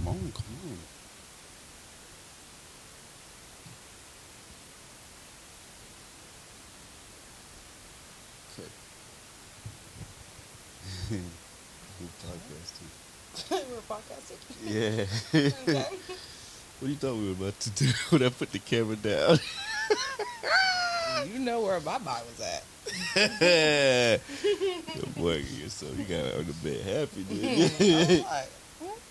Come on, come on. Okay. We're podcasting. We're podcasting. Yeah. Okay. What do you thought we were about to do when I put the camera down? You know where my mind was at. Good boy, yourself. You got it on the bed happy, I dude. was like,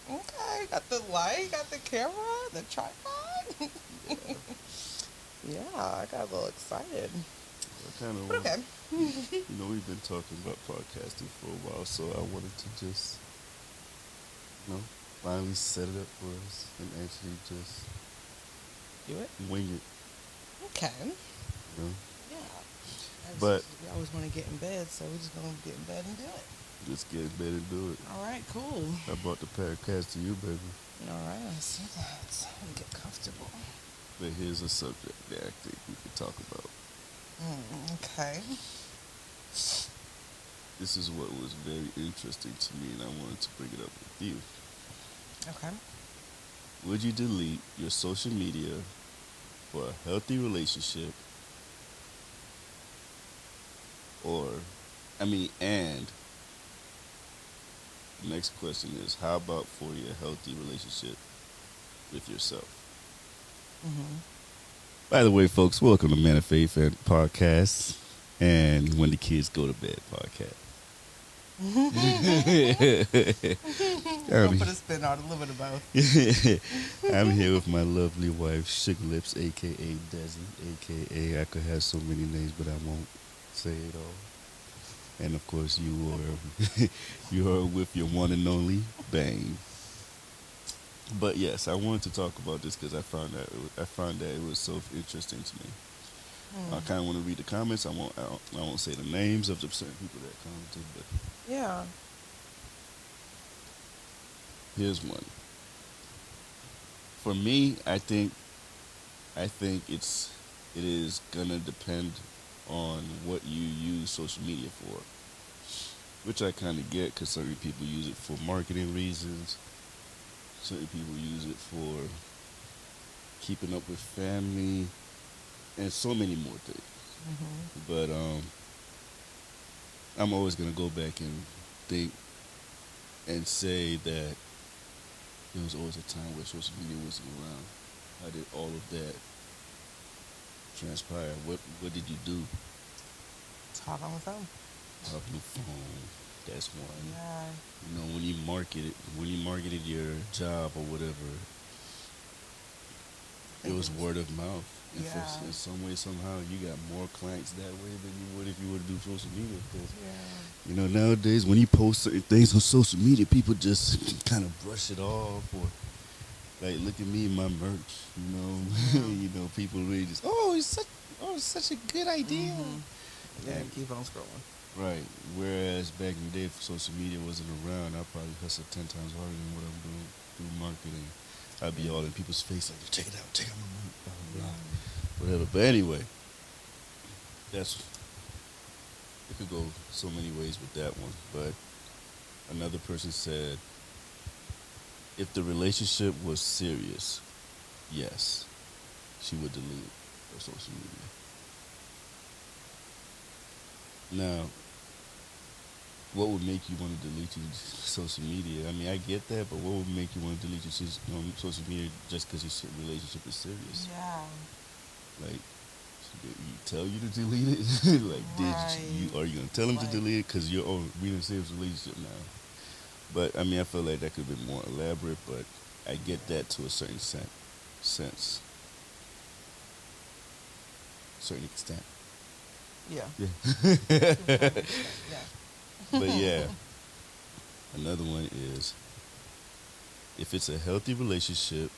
okay, got the light, got the camera, the tripod. Yeah, I got a little excited. I kind of But want, okay. we've been talking about podcasting for a while, so I wanted to just, finally set it up for us and actually just Do it. wing it, Okay. you know? Yeah. But- we always want to get in bed, so we're just gonna get in bed and do it. Just get in bed and do it. All right, cool. I brought the podcast to you, baby. All right, I see that. Let me get comfortable. But here's a subject that I think we could talk about. Okay. This is what was very interesting to me, and I wanted to bring it up with you. Okay. Would you delete your social media for a healthy relationship? And the next question is, how about for your healthy relationship with yourself? Mm-hmm. By the way, folks, welcome to Man of Faith and Podcast and When the Kids Go to Bed podcast. Don't put a spin on it, a little bit of both. I'm here with my lovely wife, Sugar Lips, a.k.a. Desi, a.k.a. I could have so many names, but I won't say it all. And, of course, you are with your one and only Bang. But, yes, I wanted to talk about this because I found that it was so interesting to me. I kind of want to read the comments. I won't say the names of the certain people that commented, but Yeah. here's one. For me, I think it is gonna depend on what you use social media for, which I kind of get because certain people use it for marketing reasons. Certain people use it for keeping up with family and so many more things. Mm-hmm. But I'm always gonna go back and think and say that there was always a time where social media wasn't around. How did all of that transpire? What did you do? Talk on the phone. Talk on the phone. That's one. Yeah. When you marketed your job or whatever, it was word of mouth. And Yeah. in some way, somehow, you got more clients that way than you would if you were to do social media. Because Yeah. nowadays, when you post certain things on social media, people just kind of brush it off or, like, look at me and my merch, Yeah. People really just, it's such a good idea. Mm-hmm. Yeah, keep on scrolling. Right. Whereas back in the day, if social media wasn't around, I'd probably hustle 10 times harder than what I'm doing through marketing. I'd be all in people's face, like, check it out my merch, blah, blah, blah. Whatever. But anyway, it could go so many ways with that one. But another person said, if the relationship was serious, yes, she would delete her social media. Now, what would make you want to delete your social media? I mean, I get that, but what would make you want to delete your social media just because your relationship is serious? Yeah. Like, you tell you to delete it? Like, are you gonna tell him to delete it because you're in a serious relationship now? But I mean, I feel like that could be more elaborate, but I get that to a certain sense, certain extent. Yeah. Yeah. Yeah. But yeah, another one is if it's a healthy relationship,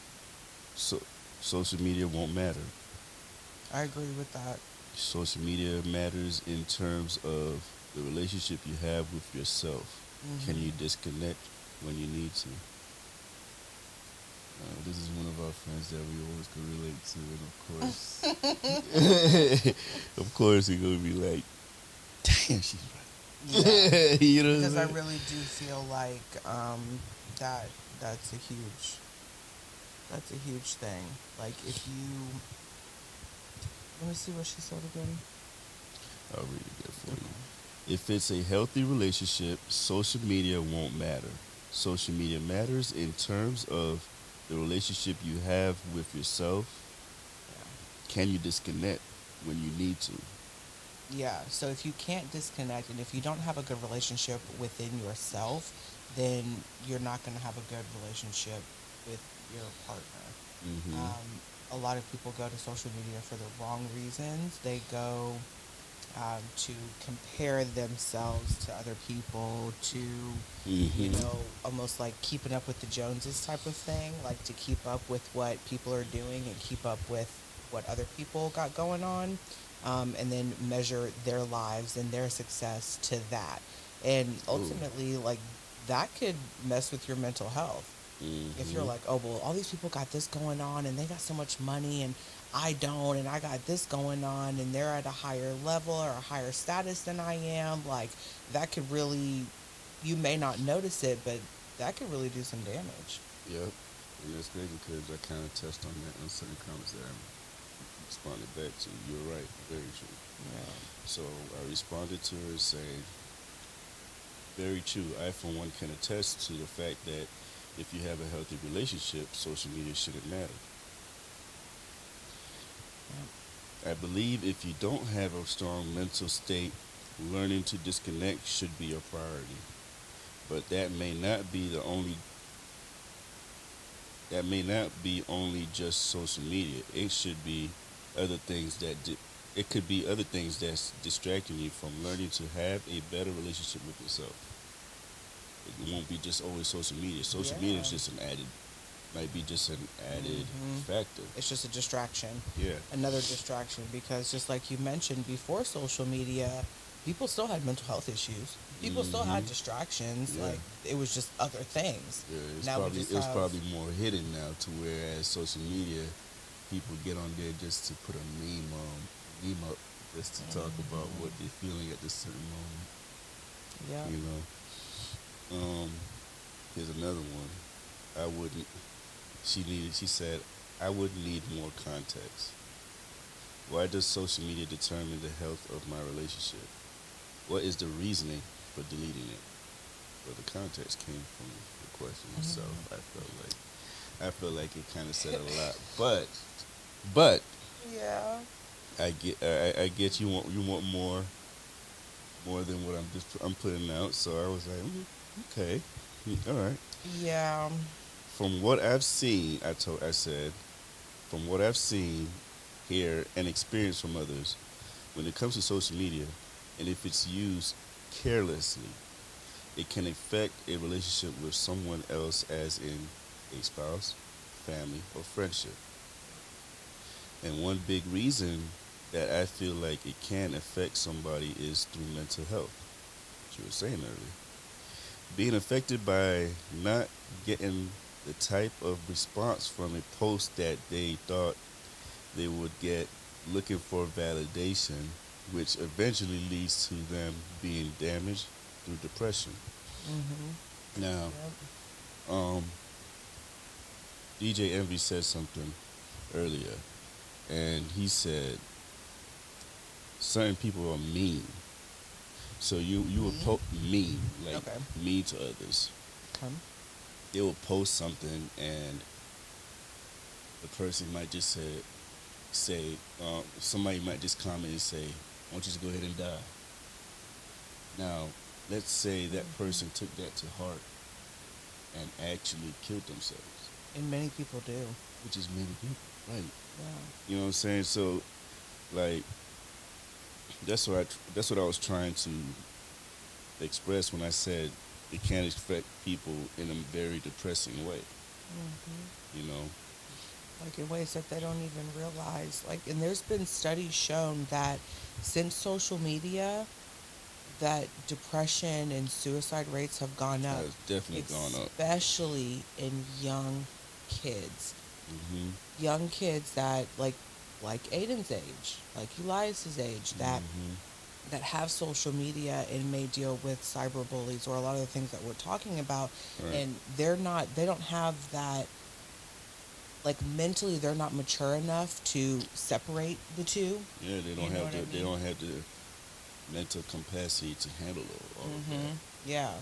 social media won't matter. I agree with that. Social media matters in terms of the relationship you have with yourself. Mm-hmm. Can you disconnect when you need to? This is one of our friends that we always could relate to, and of course, you're gonna be like, "Damn, she's right." Yeah. You know, Because I really do feel like that's a huge That's a huge thing. Like if you, let me see what she said again. I'll read it there for Okay. you. If it's a healthy relationship, social media won't matter. Social media matters in terms of the relationship you have with yourself. Can you disconnect when you need to? Yeah, so if you can't disconnect and if you don't have a good relationship within yourself, then you're not going to have a good relationship with your partner. Mm-hmm. A lot of people go to social media for the wrong reasons. They go to compare themselves to other people, to, Mm-hmm. almost like keeping up with the Joneses type of thing, like to keep up with what people are doing and keep up with what other people got going on, and then measure their lives and their success to that. And Ooh. ultimately, like, that could mess with your mental health if you're Mm-hmm. like, oh, well, all these people got this going on and they got so much money and I don't, and I got this going on and they're at a higher level or a higher status than I am, like, that could really, you may not notice it, but that could really do some damage. Yep. And that's crazy because I kind of touched on that in certain comments that I responded back to. You're right. Very true. Yeah. So I responded to her saying, very true. I, for one, can attest to the fact that if you have a healthy relationship, social media shouldn't matter. I believe if you don't have a strong mental state, learning to disconnect should be a priority. But that may not be only just social media. It should be other things it could be other things that's distracting you from learning to have a better relationship with yourself. It won't be just always social media. Social media Yeah. is just might be just an added Hmm. factor. It's just a distraction, Yeah. another distraction, because just like you mentioned before social media, people still had mental health issues. People still Mm-hmm. had distractions. Yeah. Like, it was just other things. Yeah. Now we just It's have. probably more hidden now to whereas social media, people get on there just to put a meme up just to talk about what they're feeling at this certain moment. Yeah. You know. Here's another one. I wouldn't. She said, I would need more context. Why does social media determine the health of my relationship? What is the reasoning for deleting it? Well, the context came from the question itself. Mhm. I felt like it kind of said a lot, but Yeah. I get you want more than what I'm putting out. So I was like, okay, all right. Yeah. From what I've seen, I said, from what I've seen, hear, and experienced from others, when it comes to social media, and if it's used carelessly, it can affect a relationship with someone else, as in a spouse, family, or friendship. And one big reason that I feel like it can affect somebody is through mental health, which you were saying earlier. Being affected by not getting the type of response from a post that they thought they would get, looking for validation, which eventually leads to them being damaged through depression. Mhm. Now, Yep. um, DJ Envy said something earlier, and he said certain people are mean. So you will Me. mean, like Okay. mean to others. Come. They will post something, and the person might just say somebody might just comment and say, "Why don't you just go ahead and die?" Now, let's say that person took that to heart and actually killed themselves, And many people do. which is many people, right? Yeah. You know what I'm saying? So, like, that's what I was trying to express when I said it can affect people in a very depressing way. Mhm. You know? Like in ways that they don't even realize. Like, and there's been studies shown that since social media, that depression and suicide rates have gone up, Has definitely gone up. especially in young kids. Mhm. Young kids that like Aiden's age, like Elias's age, that Mhm. have social media and may deal with cyberbullies or a lot of the things that we're talking about, Right. and they don't have that like mentally they're not mature enough to separate the two. Yeah, they You don't know have what I the mean? mental capacity to handle all of that. Mhm. Yeah.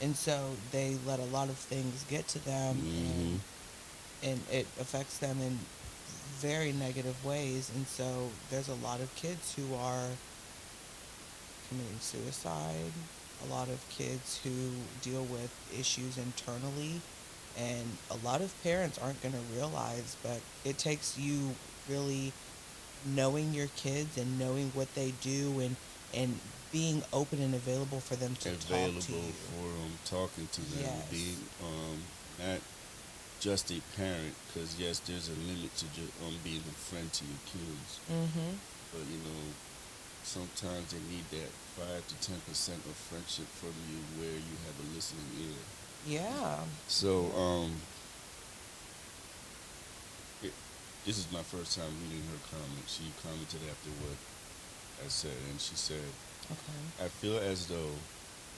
And so they let a lot of things get to them, Mm-hmm. and it affects them in very negative ways. And so there's a lot of kids who are committing suicide, a lot of kids who deal with issues internally, and a lot of parents aren't going to realize, but it takes you really knowing your kids and knowing what they do, and being open and available for them to talk to Available you. for talking to them, being Yes. not just a parent, because yes, there's a limit to just being a friend to your kids, Mhm. but sometimes they need that 5 to 10% of friendship from you where you have a listening ear. Yeah. So Yeah. it, this is my first time reading her comment. She commented after what I said, and she said, Okay. I feel as though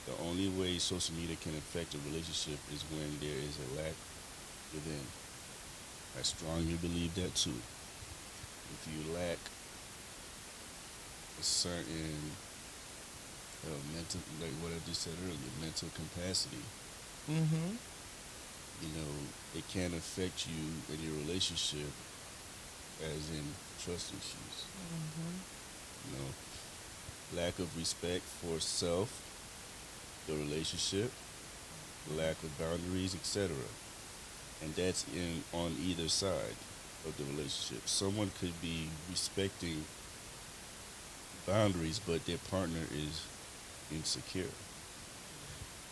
the only way social media can affect a relationship is when there is a lack within. I strongly believe that too. If you lack a certain mental, like what I just said earlier, mental capacity, Mhm. it can affect you in your relationship, as in trust issues. Mhm. You know, lack of respect for self, the relationship, lack of boundaries, etc. And that's in on either side of the relationship. Someone could be respecting boundaries, but their partner is insecure.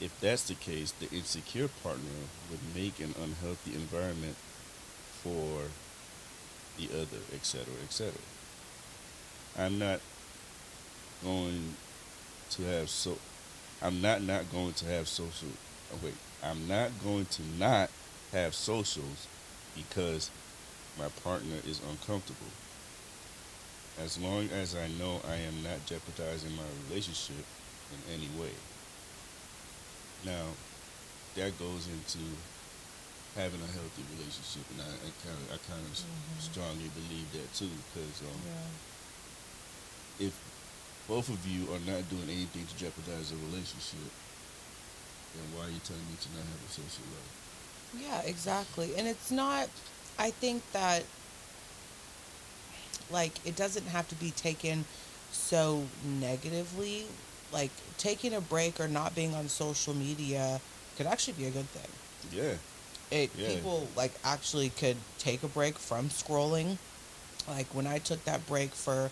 If that's the case, the insecure partner would make an unhealthy environment for the other, etc., etc. I'm not going to have so. I'm not going to have social. Oh wait, I'm not going to not have socials because my partner is uncomfortable. As long as I know I am not jeopardizing my relationship in any way. Now, that goes into having a healthy relationship, and I kind of Mhm. strongly believe that too, because Yeah. if both of you are not doing anything to jeopardize a relationship, then why are you telling me to not have a social life? Yeah, exactly. And it's not, I think that, like, it doesn't have to be taken so negatively. Like, taking a break or not being on social media could actually be a good thing. Yeah, It yeah, People like actually could take a break from scrolling. Like when I took that break for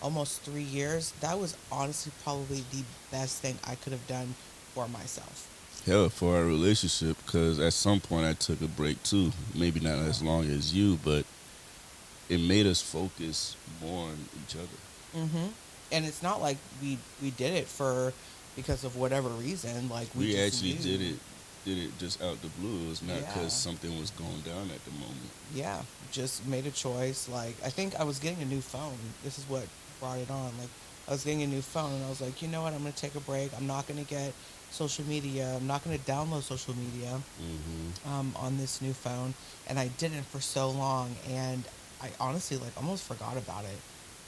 almost 3 years, that was honestly probably the best thing I could have done for myself. hell for our relationship, because at some point I took a break too. Maybe not Yeah. as long as you, but it made us focus more on each other. Mhm. And it's not like we did it for because of whatever reason. Like we We just actually knew. did it just out the blue. It was not because Yeah. something was going down at the moment. Yeah. Just made a choice. Like I think I was getting a new phone. This is what brought it on. Like I was getting a new phone and I was like, you know what? I'm gonna take a break. I'm not gonna get social media. I'm not gonna download social media Hmm. on this new phone. And I didn't for so long, and I honestly like almost forgot about it.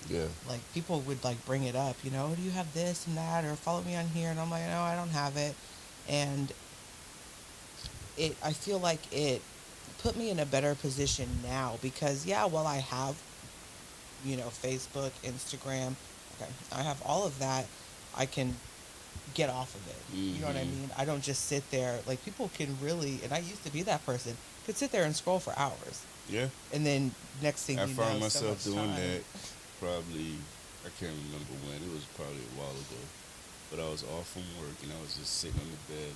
Yeah, Like people would like bring it up, "Oh, do you have this and that, or follow me on here?" And I'm like, no, I don't have it. And I feel like it put me in a better position now because yeah, while I have, Facebook, Instagram, okay, I have all of that, I can get off of it. You know what I hmm mean? I don't just sit there. Like people can really, and I used to be that person, could sit there and scroll for hours. yeah. And then next thing I you found know, so myself much doing time. that probably. I can't remember when. It was probably a while ago. But I was off from work and I was just sitting on the bed.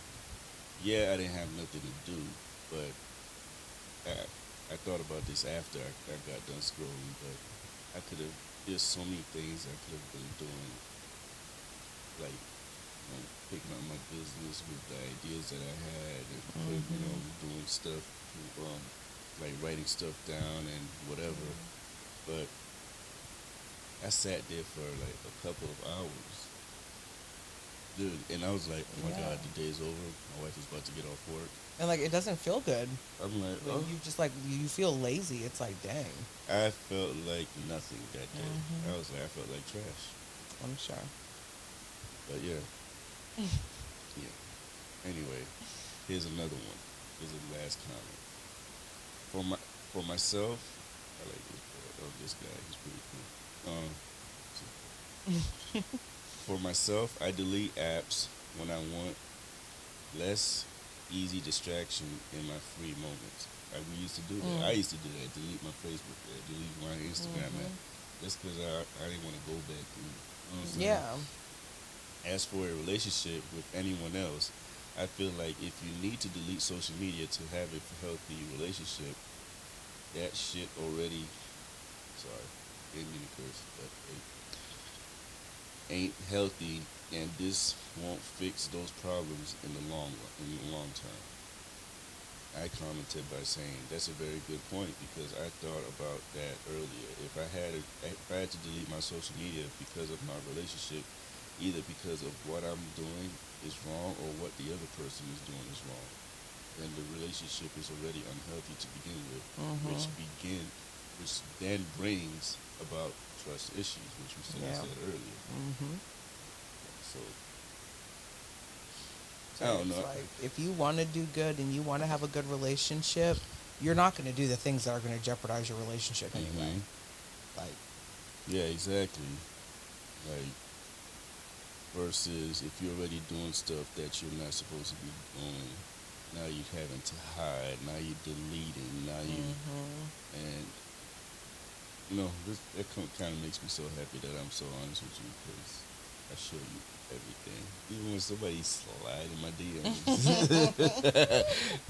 Yeah, I didn't have nothing to do, but I thought about this after I got done scrolling. But I could have. There's so many things I could have been doing, like picking up my business with the ideas that I had, and Mhm. doing stuff, um, like writing stuff down and whatever. But I sat there for like a couple of hours, dude, and I was like, "Oh my Yeah. God, the day's over. My wife is about to get off work." And like it doesn't feel good. I'm like, When oh, you just like you feel lazy. It's like dang. I felt like nothing that day. Hmm. I felt like trash. I'm sure. But yeah, yeah. Anyway, here's another one. Here's the last comment. For my for myself, I like this boy. Oh, this guy, he's pretty cool. For myself, I delete apps when I want less easy distraction in my free moments. Like we used to do that. I Mm. used to do that. Delete my Facebook app, delete my Instagram app. Hmm. Just because I didn't want to go back through. You know what I'm saying? Yeah. As for a relationship with anyone else, I feel like if you need to delete social media to have a healthy relationship, that shit already. Sorry, didn't mean to curse, but it ain't healthy, and this won't fix those problems in the long term. I commented by saying that's a very good point because I thought about that earlier. If I had to delete my social media because of my relationship, either because of what I'm doing is wrong or what the other person is doing is wrong, then the relationship is already unhealthy to begin with, Hmm. which then brings about trust issues, which I Yeah. said earlier. Hmm. So I So don't it's know. like if you want to do good and you want to have a good relationship, you're not going to do the things that are going to jeopardize your relationship anyway. Hmm. Like, Yeah, exactly. Like versus if you're already doing stuff that you're not supposed to be doing, now you're having to hide. Now you're deleting. Now you hmm and that kind of makes me so happy that I'm so honest with you because I show you everything, even when somebody slide in my DMs.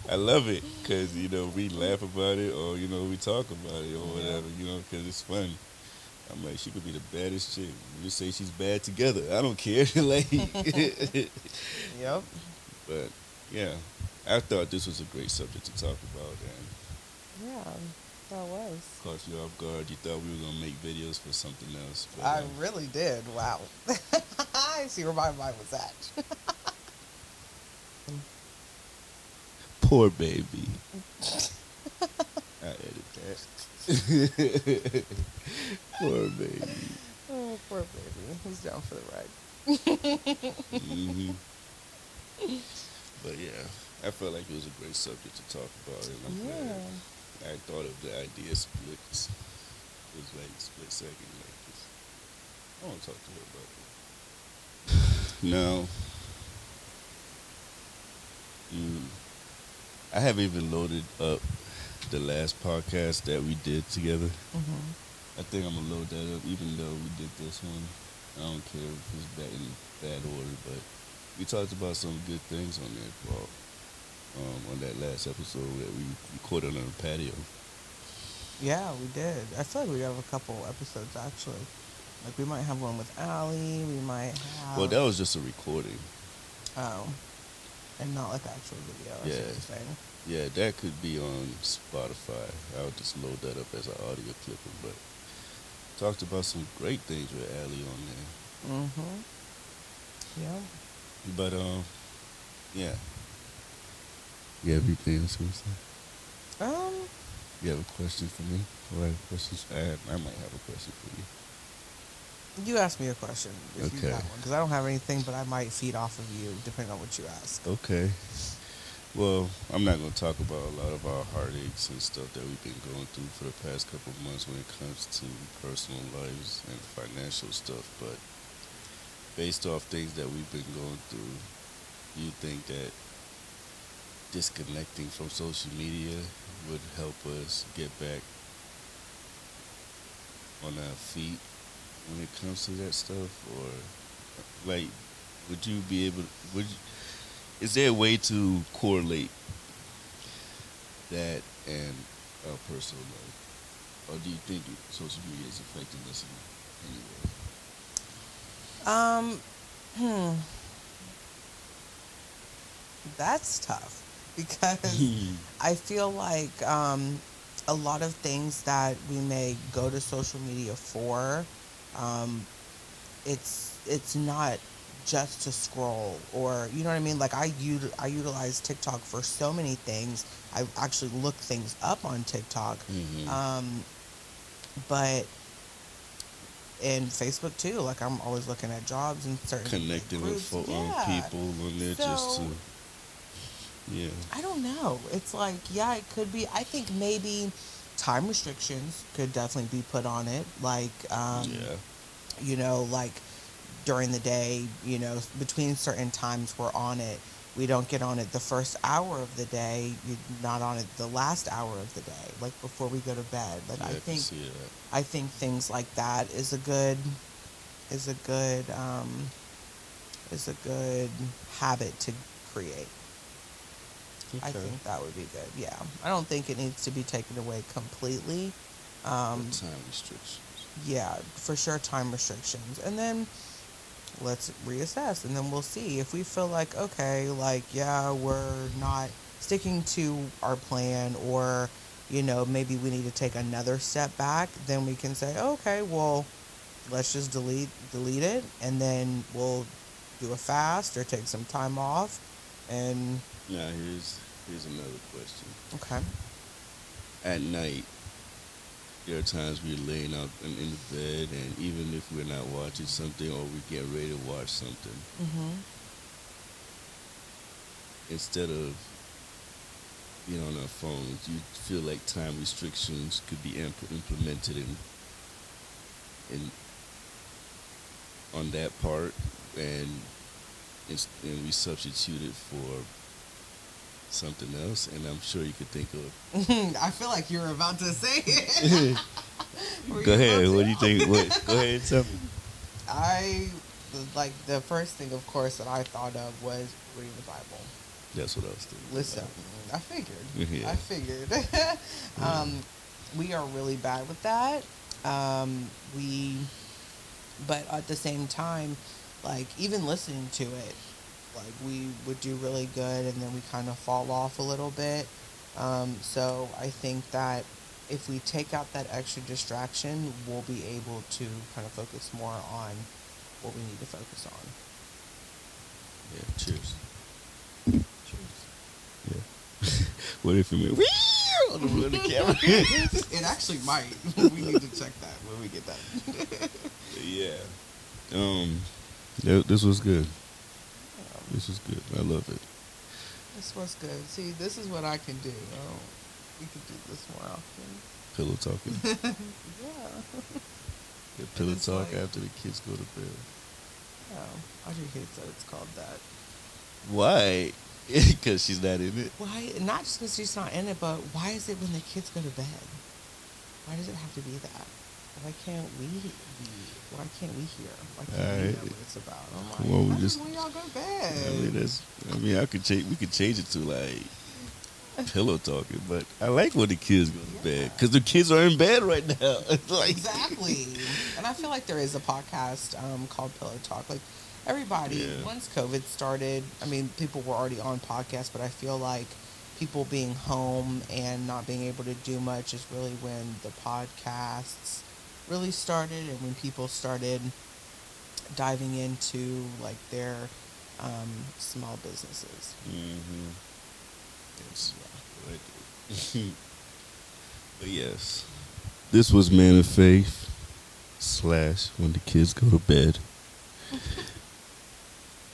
I love it because we laugh about it or we talk about it or yeah, whatever, because it's fun. I'm like, she could be the baddest chick. We just say she's bad together. I don't care. Like, yep, but yeah, I thought this was a great subject to talk about, and yeah, that was. caught you off guard. You thought we were gonna make videos for something else, but I really did. Wow. I see where my mind was at. poor baby. I edit that. Poor baby. Oh, poor baby. He's down for the ride. Hmm. But yeah, I felt like it was a great subject to talk about, and I'm glad Yeah. I thought of the idea split. It was like split second. Like, I want to talk to her about that. Now, mm, I haven't even loaded up the last podcast that we did together. Hmm. I think I'm gonna load that up, even though we did this one. I don't care if it's bad in bad order, but we talked about some good things on there, Paul. On that last episode that we recorded on the patio. Yeah, we did. I feel like we have a couple episodes actually. Like we might have one with Allie. We might Well, have that was just a recording. oh, and not like actual video. I see what Yeah, you're saying. yeah, that could be on Spotify. I'll just load that up as an audio clipper. But talked about some great things with Allie on there. Mhm. Yeah. But yeah. You have anything else you want to say? Um. You have a question for me? Or I have questions? I might have a question for you. You ask me a question if you Okay. got one, because I don't have anything, but I might feed off of you depending on what you ask. Okay. Well, I'm not going to talk about a lot of our heartaches and stuff that we've been going through for the past couple of months when it comes to personal lives and financial stuff, but based off things that we've been going through, do you think that disconnecting from social media would help us get back on our feet when it comes to that stuff? Or, like, would you be able, is there a way to correlate that and our personal life? Or do you think social media is affecting us in any way? Um. Hmm. That's tough because I feel like a lot of things that we may go to social media for, um, it's not just to scroll, or you know what I mean. Like I utilize TikTok for so many things. I actually look things up on TikTok, Mm-hmm. um, but and Facebook too. Like I'm always looking at jobs and certain Connecting with groups. Yeah. people on there just to, So yeah. I don't know. It's like, yeah, it could be. I think maybe time restrictions could definitely be put on it. Like, Yeah. like during the day, between certain times we're on it. We don't get on it the first hour of the day. You're not on it the last hour of the day, like before we go to bed. Like Yeah, I I can think, see that. I think things like that is a good is a good habit to create. I Okay. think that would be good. Yeah, I don't think it needs to be taken away completely. Um, With time restrictions. yeah, for sure, time restrictions, and then let's reassess, and then we'll see if we feel like okay, like yeah, we're not sticking to our plan, or maybe we need to take another step back. Then we can say, okay, well, let's just delete it, and then we'll do a fast or take some time off, and Now here's another question. okay. At night, there are times we're laying out in the bed, and even if we're not watching something or we get ready to watch something, Mhm. instead of being on our phones, you feel like time restrictions could be implemented in on that part, and and we substitute it for something else. And I'm sure you could think of. I feel like you're about to say it. Were Go you ahead. about What to? do you think? What? Go ahead. Tell me. Like the first thing, of course, that I thought of was reading the Bible. That's what I was thinking. Listen, I figured. Yeah. I figured. um, we are really bad with that. We, but at the same time, like even listening to it, like we would do really good, and then we kind of fall off a little bit. So I think that if we take out that extra distraction, we'll be able to kind of focus more on what we need to focus on. Yeah. Cheers. Cheers. Yeah. What if you mean on the camera? It actually might. We need to check that when we get that. Yeah. This was good. This was good. I love it. This was good. See, this is what I can do. Oh, we could do this more often. Pillow talking. Yeah. The pillow it's talk like- after the kids go to bed. Oh, Audrey hates that it's called that. Why? Because she's not in it. Why? Not just because she's not in it, but why is it when the kids go to bed? Why does it have to be that? Why can't we? Why can't we hear? Why can't we Alright. know what it's about? I'm like, Come on, we why just- when y'all go to I bed? mean, I could change. We could change it to like pillow talking, but I like when the kids go to bed because the kids are in bed right now. It's like Exactly. And I feel like there is a podcast called Pillow Talk. Like everybody, Yeah. once COVID started, I mean, people were already on podcasts, but I feel like people being home and not being able to do much is really when the podcasts really started, and when people started diving into like their small businesses. Mm-hmm. Yes. Right there. But yes, this was Man of Faith / When the Kids Go to Bed.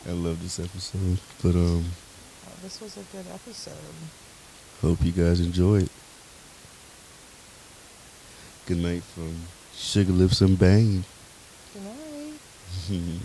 I love this episode, but This was a good episode. hope you guys enjoyed. Good night from Sugar Lips and Bang. Good night.